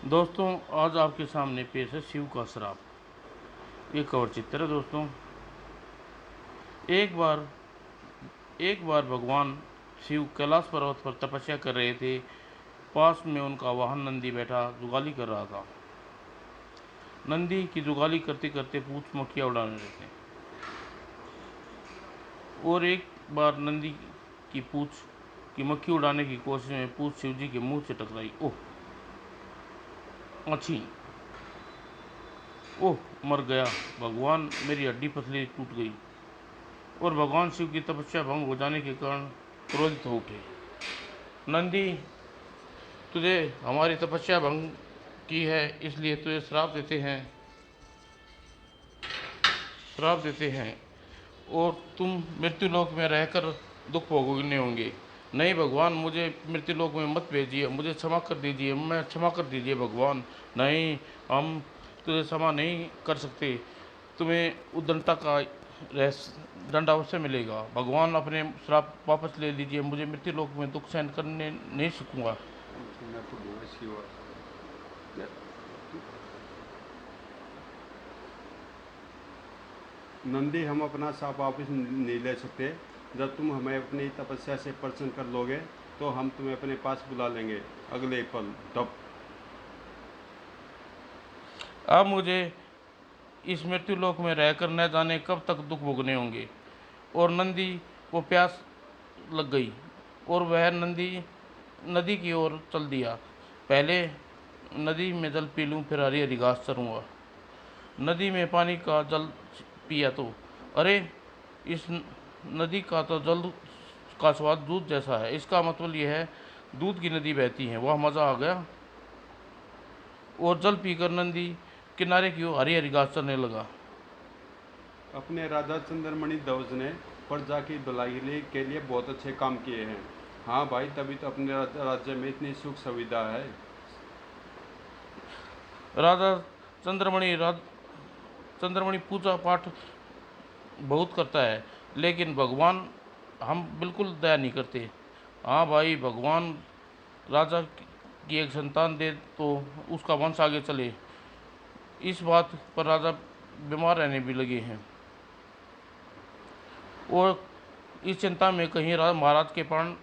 दोस्तों, आज आपके सामने पेश है शिव का श्राप। ये कवर चित्र है दोस्तों। एक बार एक बार भगवान शिव कैलाश पर्वत पर तपस्या कर रहे थे। पास में उनका वाहन नंदी बैठा जुगाली कर रहा था। नंदी की जुगाली करते करते पूछ मक्खियाँ उड़ाने लगे और एक बार नंदी की पूछ की मक्खी उड़ाने की कोशिश में पूछ शिव जी के मुंह से टकराई। ओह अच्छी, ओह मर गया भगवान, मेरी हड्डी पसली टूट गई। और भगवान शिव की तपस्या भंग हो जाने के कारण क्रोधित हो उठे। नंदी, तुझे हमारी तपस्या भंग की है, इसलिए तुझे श्राप देते हैं और तुम मृत्युलोक में रहकर दुख भोगने होंगे। नहीं भगवान, मुझे मृत्युलोक में मत भेजिए, मुझे क्षमा कर दीजिए, मैं क्षमा कर दीजिए भगवान। नहीं, हम तुझे क्षमा नहीं कर सकते। तुम्हें उद्दंडता का दंड अवश्य मिलेगा। भगवान, अपने श्राप वापस ले लीजिए, मुझे मृत्युलोक में दुख सहन करने नहीं सकूंगा। नंदी, हम अपना साप वापस नहीं ले सकते। जब तुम हमें अपनी तपस्या से प्रसन्न कर लोगे तो हम तुम्हें अपने पास बुला लेंगे। अगले पल तब अब मुझे इस मृत्युलोक में रहकर न जाने कब तक दुख भोगने होंगे। और नंदी को प्यास लग गई और वह नदी की ओर चल दिया। पहले नदी में जल पी लूँ, फिर हरी हरी घास चरूँगा। नदी में पानी का जल पिया तो अरे, इस नदी का तो जल का स्वाद दूध जैसा है। इसका मतलब यह है दूध की नदी बहती है। वह मज़ा आ गया। और जल पीकर नंदी किनारे की ओर हरी हरी घास चरने लगा। अपने राजा चंद्रमणि ध्वज ने प्रजा की भलाई के लिए बहुत अच्छे काम किए हैं। हाँ भाई, तभी तो अपने राज्य में इतनी सुख सुविधा है। राजा चंद्रमणि पूजा पाठ बहुत करता है, लेकिन भगवान हम बिल्कुल दया नहीं करते। हाँ भाई, भगवान राजा की एक संतान दे तो उसका वंश आगे चले। इस बात पर राजा बीमार रहने भी लगे हैं और इस चिंता में कहीं महाराज के प्राण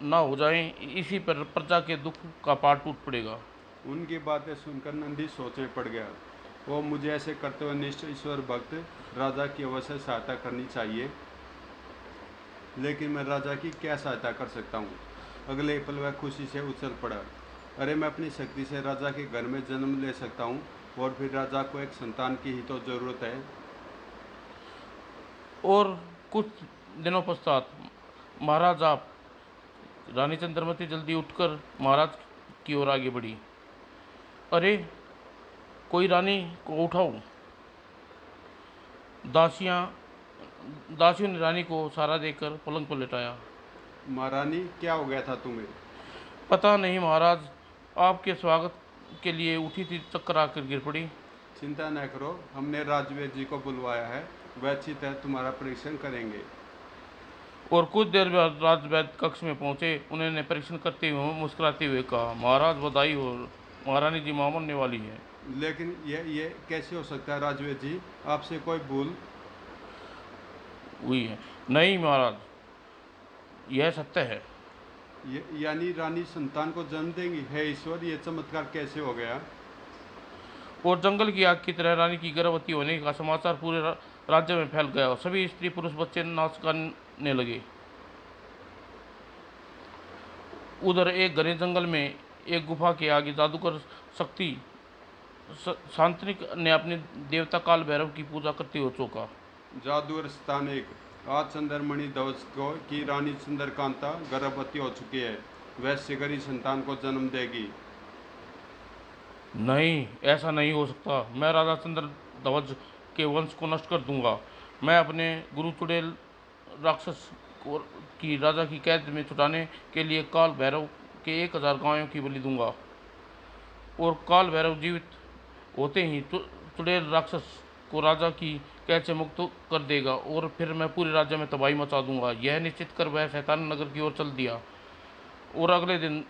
ना हो जाएं, इसी पर प्रजा के दुख का पार टूट पड़ेगा। उनकी बातें सुनकर नंदी सोच में पड़ गया। वो मुझे ऐसे करते हुए निष्ठ ईश्वर भक्त राजा की अवश्य सहायता करनी चाहिए, लेकिन मैं राजा की क्या सहायता कर सकता हूँ। अगले पल वह खुशी से उछल पड़ा। अरे, मैं अपनी शक्ति से राजा के घर में जन्म ले सकता हूँ और फिर राजा को एक संतान की ही तो जरूरत है। और कुछ दिनों पश्चात महाराज आप रानी चंद्रमती जल्दी उठकर महाराज की ओर आगे बढ़ी। अरे, कोई रानी को उठाओ। दासियां दासियों ने रानी को सहारा देकर पलंग पर लेटाया। महारानी, क्या हो गया था तुम्हें? पता नहीं महाराज, आपके स्वागत के लिए उठी थी, चक्कर आकर गिर पड़ी। चिंता न करो, हमने राजवीर जी को बुलवाया है। वह अच्छी तरह तुम्हारा परीक्षण करेंगे। और कुछ देर बाद राजवैद्य कक्ष में पहुंचे। उन्होंने परीक्षण करते हुए मुस्कुराते हुए कहा, महाराज बधाई हो, महारानी जी मां बनने वाली है। लेकिन ये कैसे हो सकता है राजवीर जी? आपसे कोई भूल? हुई है? नहीं महाराज, यह सत्य है। यानी रानी संतान को जन्म देंगी? है ईश्वर, ये चमत्कार कैसे हो गया? और जंगल की आग की तरह रानी की गर्भवती होने का समाचार पूरे राज्य में फैल गया और सभी स्त्री पुरुष बच्चे नाच गाने लगे। उधर एक घने जंगल में एक गुफा के आगे जादूगर शक्ति शांतनिक ने अपने देवता काल भैरव की पूजा करते हुए चौंका। जादूगर स्थानिक, आज चंद्रमणि ध्वज को की रानी चंद्रकांता गर्भवती हो चुकी है। वह शीघ्र ही संतान को जन्म देगी। नहीं, ऐसा नहीं हो सकता। मैं राजा चंद्र ध्वज के वंश को नष्ट कर दूंगा। मैं अपने गुरु चुड़ैल राक्षस को की राजा की कैद में छुड़ाने के लिए काल भैरव के 1000 गायों की बलि दूंगा। और काल भैरव जीवित होते ही चुड़ैल राक्षस को राजा की कैद से मुक्त कर देगा और फिर मैं पूरे राज्य में तबाही मचा दूंगा। यह निश्चित कर वह शैतान नगर की ओर चल दिया। और अगले दिन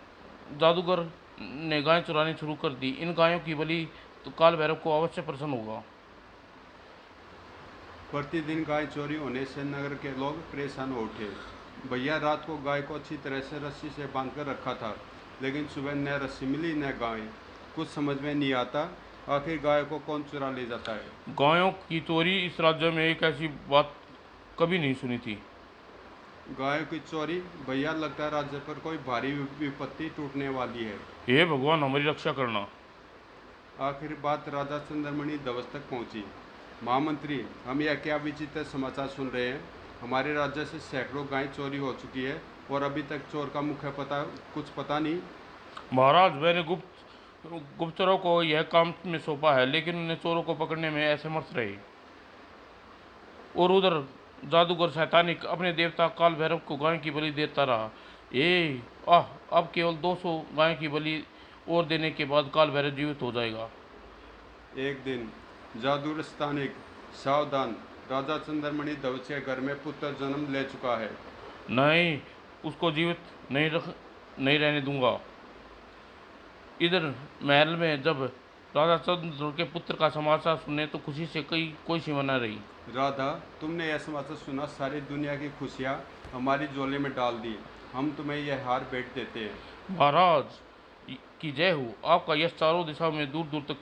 जादूगर ने गायें चुरानी शुरू कर दी। इन गायों की बलि तो काल भैरव को अवश्य प्रसन्न होगा। प्रतिदिन गाय चोरी होने से नगर के लोग परेशान हो उठे। भैया रात को गाय को अच्छी तरह से रस्सी से बांध कर रखा था, लेकिन सुबह न रस्सी मिली न गाय। कुछ समझ में नहीं आता, आखिर गाय को कौन चुरा ले जाता है। गायों की चोरी इस राज्य में एक ऐसी बात कभी नहीं सुनी थी। गायों की चोरी, भैया लगता है राज्य पर कोई भारी विपत्ति टूटने वाली है। हे भगवान, हमारी रक्षा करना। आखिर बात राजा चंद्रमणि ध्वज तक पहुंची। महामंत्री, हम यह क्या विचित्र समाचार सुन रहे हैं। हमारे राज्य से सैकड़ों गायें चोरी हो चुकी है और अभी तक चोर का मुख्य कुछ पता नहीं। महाराज, मैंने गुप्तचरों को यह काम में सौंपा है, लेकिन उन्हें चोरों को पकड़ने में असमर्थ रहे। और उधर जादूगर शैतानिक अपने देवता काल भैरव को गाय की बलि देता रहा। अब केवल 200 गाय की बलि और देने के बाद काल भैरव जीवित हो जाएगा। एक दिन जादूगर स्थानिक, सावधान, राजा चंद्रमणि ध्वज के घर में पुत्र जन्म ले चुका है। नहीं, उसको जीवित नहीं रहने दूंगा। इधर महल में जब राजा चंद्र के पुत्र का समाचार सुने तो खुशी से कोई सीमा न रही। राधा, तुमने यह समाचार सुना, सारी दुनिया की खुशियाँ हमारी झोली में डाल दी। हम तुम्हें यह हार भेंट देते हैं। महाराज की जय हो। आपका यश चारों दिशा में दूर दूर तक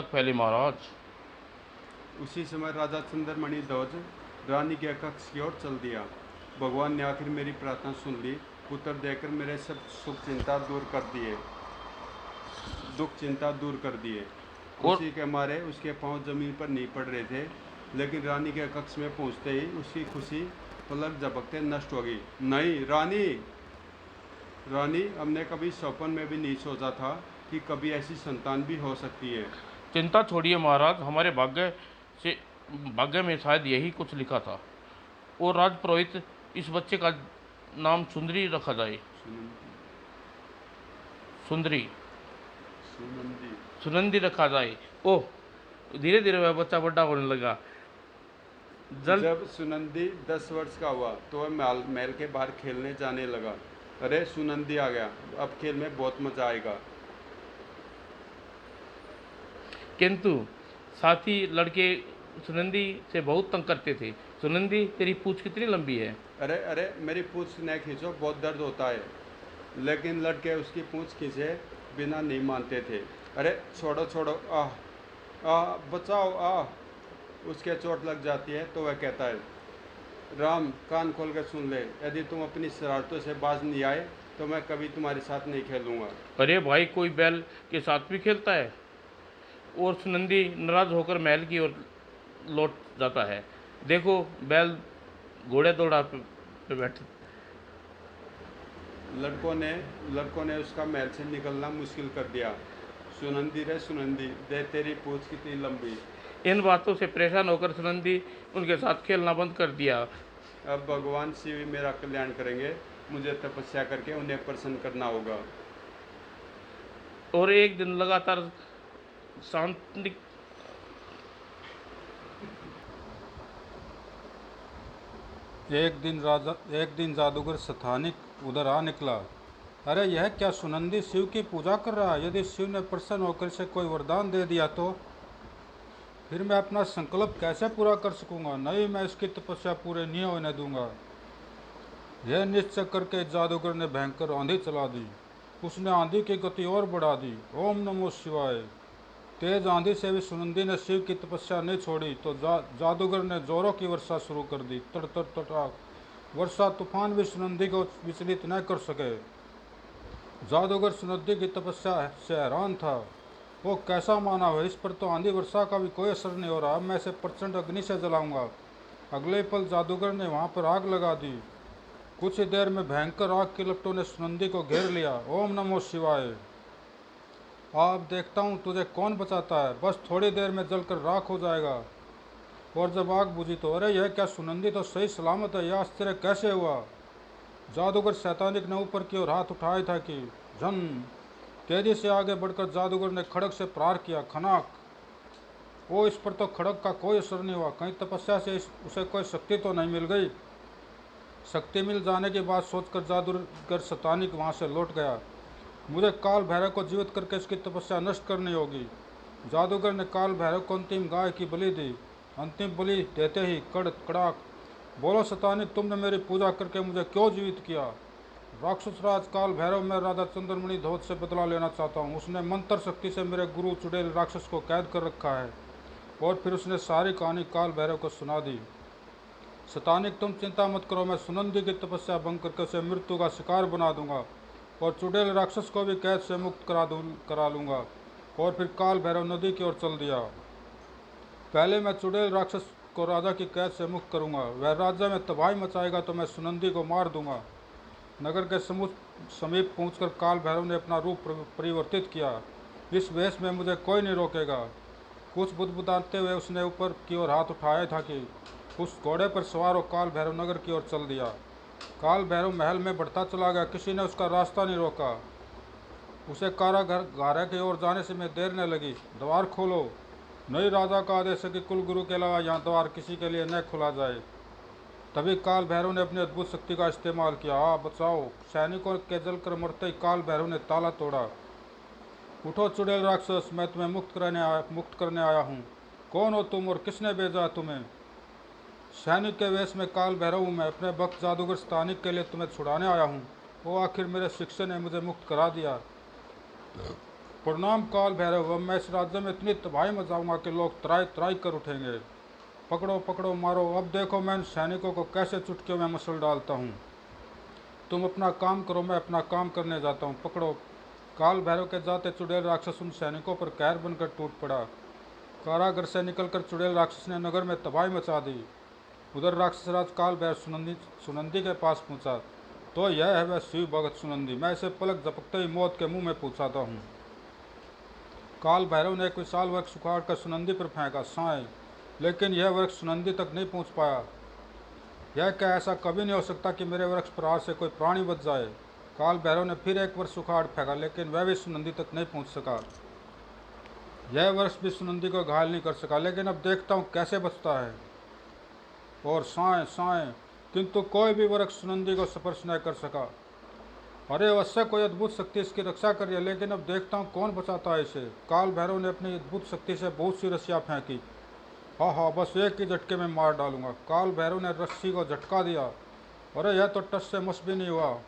फैले महाराज। उसी समय राजा चंद्रमणि ध्वज रानी के कक्ष की ओर चल दिया। भगवान ने आखिर मेरी प्रार्थना सुन ली। पुत्र देकर मेरे सब दुख चिंता दूर कर दिए। और खुशी के मारे उसके पांव जमीन पर नहीं पड़ रहे थे, लेकिन रानी के कक्ष में पहुंचते ही उसकी खुशी पलक झपकते नष्ट हो गई। नहीं रानी, हमने कभी सपन में भी नहीं सोचा था कि कभी ऐसी संतान भी हो सकती है। चिंता छोड़िए महाराज, हमारे भाग्य में शायद यही कुछ लिखा था। और राजपुरोहित, इस बच्चे का नाम सुंदरी रखा जाए। सुंदरी सुनंदी रखा जाए। ओह, धीरे धीरे वह बच्चा बड़ा होने लगा। जब सुनंदी 10 वर्ष का हुआ तो वह महल के बाहर खेलने जाने लगा। अरे, सुनंदी आ गया, अब खेल में बहुत मजा आएगा। किंतु साथी लड़के सुनंदी से बहुत तंग करते थे। सुनंदी, तेरी पूंछ कितनी लंबी है? अरे, मेरी पूंछ न खींचो, बहुत दर्द होता है। लेकिन लड़के उसकी पूंछ खींचे बिना नहीं मानते थे। अरे छोड़ो, बचाओ। उसके चोट लग जाती है तो वह कहता है, राम, कान खोल कर सुन ले, यदि तुम अपनी शरारतों से बाज नहीं आए तो मैं कभी तुम्हारे साथ नहीं खेलूंगा। अरे भाई, कोई बैल के साथ भी खेलता है? और सुनंदी नाराज होकर महल की ओर लौट जाता है। देखो, बैल घोड़े दौड़ा पे बैठे। लड़कों ने उसका महल से निकलना मुश्किल कर दिया। सुनंदी, दे तेरी पूंछ कितनी लंबी। इन बातों से परेशान होकर सुनंदी उनके साथ खेलना बंद कर दिया। अब भगवान शिव मेरा कल्याण करेंगे, मुझे तपस्या करके उन्हें प्रसन्न करना होगा। और एक दिन लगातार शांति एक दिन जादूगर स्थानिक उधर आ निकला। अरे, यह क्या सुनंदी शिव की पूजा कर रहा है? यदि शिव ने प्रसन्न होकर से कोई वरदान दे दिया तो फिर मैं अपना संकल्प कैसे पूरा कर सकूंगा? नहीं, मैं इसकी तपस्या पूरे नहीं होने दूंगा। यह निश्चय करके जादूगर ने भयंकर आंधी चला दी। उसने आंधी की गति और बढ़ा दी। ओम नमो शिवाय। तेज आंधी से भी सुनंदी ने शिव की तपस्या नहीं छोड़ी तो जादूगर ने जोरों की वर्षा शुरू कर दी। तड़ाक वर्षा तूफान भी सुनंदी को विचलित न कर सके। जादूगर सुनंदी की तपस्या से हैरान था। वो कैसा मानव है, इस पर तो आंधी वर्षा का भी कोई असर नहीं हो रहा। मैं इसे प्रचंड अग्नि से जलाऊंगा। अगले पल जादूगर ने वहां पर आग लगा दी। कुछ ही देर में भयंकर आग के लपटों ने सुनंदी को घेर लिया। ओम नमो शिवाय। अब देखता हूँ तुझे कौन बचाता है। बस थोड़ी देर में जलकर राख हो जाएगा। और जब आग बुझी तो अरे, यह क्या, सुनंदी तो सही सलामत है। यह आश्चर्य कैसे हुआ? जादूगर शैतानिक ने ऊपर की ओर हाथ उठाया था कि झन। तेजी से आगे बढ़कर जादूगर ने खड़ग से प्रहार किया। खनाक। वो, इस पर तो खड़ग का कोई असर नहीं हुआ। कहीं तपस्या से उसे कोई शक्ति तो नहीं मिल गई? शक्ति मिल जाने की बात सोचकर जादूगर शैतानिक वहां से लौट गया। मुझे काल भैरव को जीवित करके इसकी तपस्या नष्ट करनी होगी। जादूगर ने काल भैरव को अंतिम गाय की बलि दी। अंतिम बलि देते ही कड़ाक बोलो शतानिक, तुमने मेरी पूजा करके मुझे क्यों जीवित किया? राक्षस राज काल भैरव, मैं राधा चंद्रमणि धोत से बदला लेना चाहता हूँ। उसने मंत्र शक्ति से मेरे गुरु चुड़ैल राक्षस को कैद कर रखा है। और फिर उसने सारी कहानी काल भैरव को सुना दी। शतानिक, तुम चिंता मत करो, मैं सुनंदी की तपस्या भंग करके उसे मृत्यु का शिकार बना दूंगा और चुड़ैल राक्षस को भी कैद से मुक्त करा लूंगा। और फिर काल भैरव नदी की ओर चल दिया। पहले मैं चुड़ैल राक्षस को राजा की कैद से मुक्त करूंगा। वह राज्य में तबाही मचाएगा तो मैं सुनंदी को मार दूंगा। नगर के समीप पहुंचकर काल भैरव ने अपना रूप परिवर्तित किया। इस वेश में मुझे कोई नहीं रोकेगा। कुछ बुदबुदाते हुए उसने ऊपर की ओर हाथ उठाया था कि उस घोड़े पर सवार हो काल भैरव नगर की ओर चल दिया। काल भैरव महल में बढ़ता चला गया। किसी ने उसका रास्ता नहीं रोका। उसे कारागार की ओर जाने से मैं देर न लगी। द्वार खोलो। नई राजा का आदेश है कि कुलगुरु के अलावा यहाँ द्वार किसी के लिए न खोला जाए। तभी काल भैरव ने अपनी अद्भुत शक्ति का इस्तेमाल किया। बचाओ! सैनिकों के जलकर मरते ही काल भैरव ने ताला तोड़ा। उठो चुड़ैल राक्षस, मैं तुम्हें मुक्त करने आया हूँ। कौन हो तुम और किसने भेजा तुम्हें? सैनिक के वेश में काल भैरव हूँ मैं। अपने भक्त जादूगर स्थानिक के लिए तुम्हें छुड़ाने आया हूँ। वो आखिर मेरे शिक्षक ने मुझे मुक्त करा दिया। प्रणाम काल भैरव। अब मैं इस राज्य में इतनी तबाही मचाऊंगा कि लोग त्राई त्राई कर उठेंगे। पकड़ो पकड़ो मारो। अब देखो मैं इन सैनिकों को कैसे चुटकियों में मसल डालता हूँ। तुम अपना काम करो, मैं अपना काम करने जाता हूँ। पकड़ो। काल भैरव के जाते चुड़ैल राक्षस उन सैनिकों पर कहर बनकर टूट पड़ा। कारागर से निकलकर चुड़ैल राक्षस ने नगर में तबाही मचा दी। उधर राक्षस राज काल भैरव सुनंदी के पास पहुंचा। तो यह है वह शिव भगत सुनंदी। मैं इसे पलक झपकते ही मौत के मुंह में पूछाता हूँ। काल भैरव ने एक विशाल वृक्ष उखाड़ कर सुनंदी पर फेंका। साए, लेकिन यह वृक्ष सुनंदी तक नहीं पहुंच पाया। यह क्या, ऐसा कभी नहीं हो सकता कि मेरे वृक्ष प्रहार से कोई प्राणी बच जाए। काल भैरव ने फिर एक वृक्ष उखाड़ फेंका, लेकिन वह भी सुनंदी तक नहीं पहुंच सका। यह वृक्ष भी सुनंदी को घायल नहीं कर सका, लेकिन अब देखता हूँ कैसे बचता है। और साए साए, किंतु कोई भी वृक्ष सुनंदी को स्पर्श न कर सका। अरे अवश्य कोई अद्भुत शक्ति इसकी रक्षा कर रही है, लेकिन अब देखता हूँ कौन बचाता है इसे। काल भैरव ने अपनी अद्भुत शक्ति से बहुत सी रस्सियाँ फेंकी। हाँ हाँ, बस एक ही झटके में मार डालूंगा। काल भैरव ने रस्सी को झटका दिया। अरे यह तो टस से मस भी नहीं हुआ।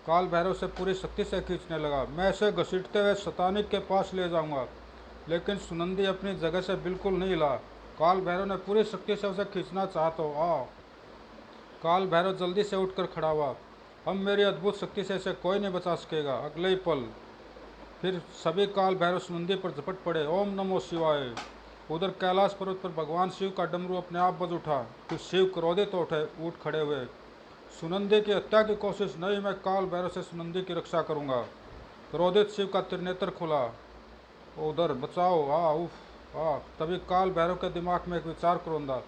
काल भैरव से पूरी शक्ति से खींचने लगा। मैं इसे घसीटते हुए शतानिक के पास ले जाऊंगा, लेकिन सुनंदी अपनी जगह से बिल्कुल नहीं हिला। काल भैरव ने पूरी शक्ति से उसे खींचना चाहा तो काल भैरव जल्दी से उठकर खड़ा हुआ। अब मेरी अद्भुत शक्ति से इसे कोई नहीं बचा सकेगा। अगले ही पल फिर सभी काल भैरव सुनंदी पर झपट पड़े। ओम नमो शिवाय। उधर कैलाश पर्वत पर भगवान शिव का डमरू अपने आप बज उठा। फिर शिव क्रोधित उठ खड़े हुए। सुनंदी की हत्या की कोशिश नहीं, मैं काल भैरव से सुनंदी की रक्षा करूंगा। क्रोधित शिव का त्रिनेत्र खुला। उधर बचाओ। उफ। तभी काल भैरव के दिमाग में एक विचार क्रोंदा।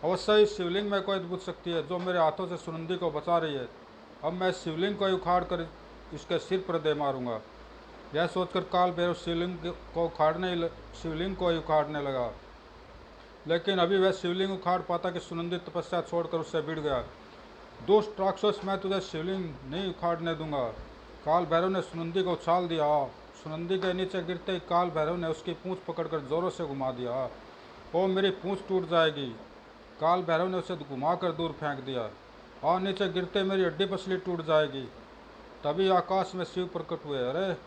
अवश्य ही शिवलिंग में कोई अद्भुत शक्ति है जो मेरे हाथों से सुनंदी को बचा रही है। अब मैं शिवलिंग को उखाड़ कर इसके सिर पर दे मारूंगा। यह सोचकर काल भैरव शिवलिंग को ही उखाड़ने लगा, लेकिन अभी वह शिवलिंग उखाड़ पाता कि सुनंदी तपस्या छोड़कर उससे भिड़ गया। दुष्ट राक्षस, मैं तुझे शिवलिंग नहीं उखाड़ने दूंगा। काल भैरव ने सुनंदी को उछाल दिया। सुनंदी के नीचे गिरते ही काल भैरव ने उसकी पूंछ पकड़कर जोरों से घुमा दिया। ओ मेरी पूंछ टूट जाएगी। काल भैरव ने उसे घुमाकर दूर फेंक दिया। नीचे गिरते मेरी हड्डी पसली टूट जाएगी। तभी आकाश में शिव प्रकट हुए। अरे,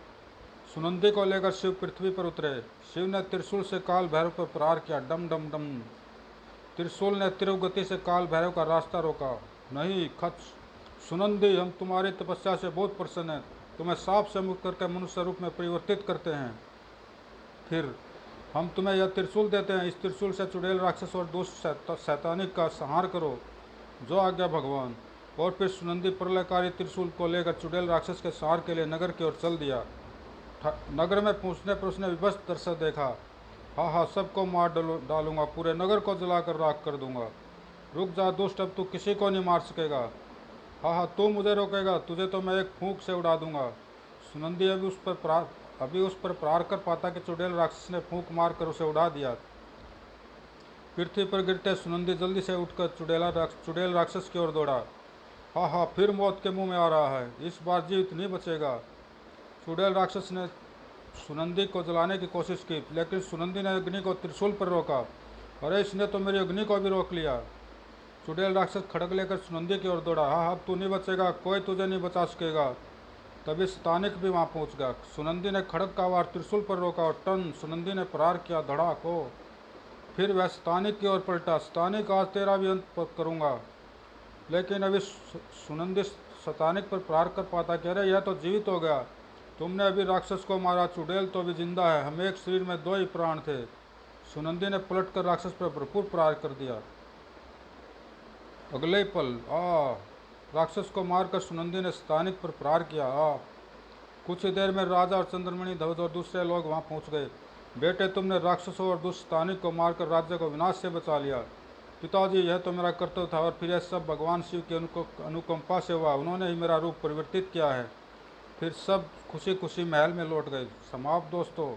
सुनंदी को लेकर शिव पृथ्वी पर उतरे। शिव ने त्रिशूल से काल भैरव पर प्रहार किया। डम डम डम। त्रिशूल ने तीव्र गति से काल भैरव का रास्ता रोका। नहीं खच, सुनंदी, हम तुम्हारी तपस्या से बहुत प्रसन्न हैं। तुम्हें सांप से मुक्त करके मनुष्य रूप में परिवर्तित करते हैं। फिर हम तुम्हें यह त्रिशूल देते हैं। इस त्रिशूल से चुड़ैल राक्षस और दुष्ट शैतानिक का संहार करो, जो आज्ञा भगवान। और फिर सुनंदी प्रलयकारी त्रिशूल को लेकर चुड़ैल राक्षस के संहार के लिए नगर की ओर चल दिया। नगर में पहुंचने पर उसने विभत्स दृश्य देखा। हाँ, सबको मार डालूंगा, पूरे नगर को जलाकर राख कर दूंगा। रुक जा दुष्ट, अब तू किसी को नहीं मार सकेगा। हाँ, तू मुझे रोकेगा, तुझे तो मैं एक फूंक से उड़ा दूंगा। सुनंदी अभी उस पर प्रहार कर पाता कि चुड़ैल राक्षस ने फूंक मार कर उसे उड़ा दिया। पृथ्वी पर गिरते सुनंदी जल्दी से उठकर चुड़ैल राक्षस की ओर दौड़ा। हाँ, फिर मौत के मुंह में आ रहा है। इस बार जीवित नहीं बचेगा। चुड़ैल राक्षस ने सुनंदी को जलाने की कोशिश की, लेकिन सुनंदी ने अग्नि को त्रिशूल पर रोका। अरे इसने तो मेरी अग्नि को भी रोक लिया। चुड़ैल राक्षस खड़ग लेकर सुनंदी की ओर दौड़ा। हाँ, अब तू नहीं बचेगा, कोई तुझे नहीं बचा सकेगा। तभी स्थानिक भी वहां पहुंच गया। सुनंदी ने खड़ग का वार त्रिशूल पर रोका और टन सुनंदी ने प्रहार किया, धड़ाक हो। फिर वह स्थानिक की ओर पलटा। स्थानिक, आज तेरा भी अंत करूंगा। लेकिन अभी सुनंदी स्थानिक पर प्रहार कर पाता, कह रहे यह तो जीवित हो गया, तुमने अभी राक्षस को मारा, चुड़ैल तो अभी जिंदा है, हम एक शरीर में दो ही प्राण थे। सुनंदी ने पलटकर राक्षस पर भरपूर प्रहार कर दिया। अगले ही पल राक्षस को मारकर सुनंदी ने स्थानिक पर प्रहार किया। कुछ ही देर में राजा और चंद्रमणि, ध्वज और दूसरे लोग वहां पहुंच गए। बेटे, तुमने राक्षसों और दुष्ट स्थानिक को मारकर राज्य को विनाश से बचा लिया। पिताजी, यह तो मेरा कर्तव्य था और फिर यह सब भगवान शिव की अनुकंपा से हुआ। उन्होंने ही मेरा रूप परिवर्तित किया है। फिर सब खुशी खुशी महल में लौट गए। समाप्त दोस्तों।